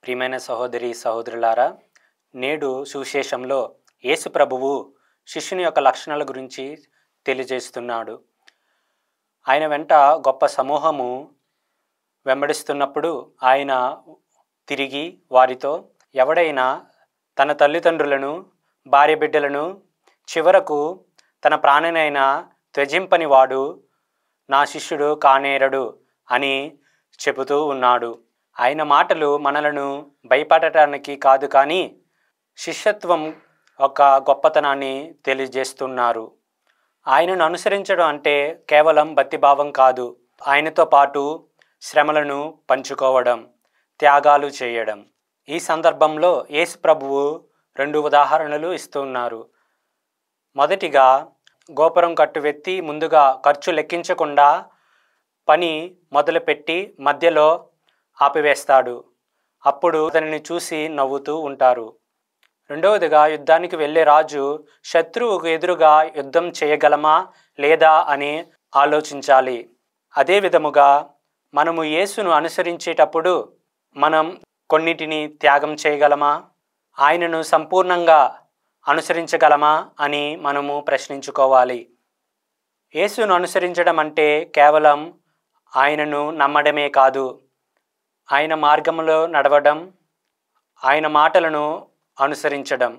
ప్రియమైన సహోదరి సహోదరులారా, నేడు సువిశేషంలో యేసు ప్రభువు శిష్యుని యొక్క లక్షణాల గురించి తెలియజేస్తున్నాడు. ఆయన వెంట గొప్ప సమూహము వెంబడిస్తున్నప్పుడు ఆయన తిరిగి వారితో, ఎవడైనా తన తల్లిదండ్రులను, భార్య బిడ్డలను, చివరకు తన ప్రాణనైనా త్యజింపని వాడు నా శిష్యుడు కానేరడు అని చెబుతూ ఉన్నాడు. ఆయన మాటలు మనలను భయపడటానికి కాదు, కానీ శిష్యత్వం ఒక గొప్పతనాన్ని తెలియజేస్తున్నారు. ఆయనను అనుసరించడం అంటే కేవలం భక్తిభావం కాదు, ఆయనతో పాటు శ్రమలను పంచుకోవడం, త్యాగాలు చేయడం. ఈ సందర్భంలో యేసు ప్రభువు 2 ఉదాహరణలు ఇస్తున్నారు. మొదటిగా, గోపురం కట్టు వ్యక్తి ముందుగా ఖర్చు లెక్కించకుండా పని మొదలుపెట్టి మధ్యలో ఆపివేస్తాడు. అప్పుడు అతనిని చూసి నవ్వుతూ ఉంటారు. రెండవదిగా, యుద్ధానికి వెళ్ళే రాజు శత్రువుకు ఎదురుగా యుద్ధం చేయగలమా లేదా అని ఆలోచించాలి. అదే విధముగా మనము యేసును అనుసరించేటప్పుడు మనం కొన్నిటిని త్యాగం చేయగలమా, ఆయనను సంపూర్ణంగా అనుసరించగలమా అని మనము ప్రశ్నించుకోవాలి. యేసును అనుసరించడం అంటే కేవలం ఆయనను నమ్మడమే కాదు, ఆయన మార్గంలో నడవడం, ఆయన మాటలను అనుసరించడం,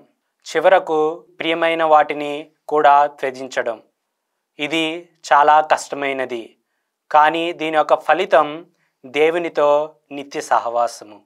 చివరకు ప్రియమైన వాటిని కూడా త్యజించడం. ఇది చాలా కష్టమైనది, కానీ దీని యొక్క ఫలితం దేవునితో నిత్య సహవాసము.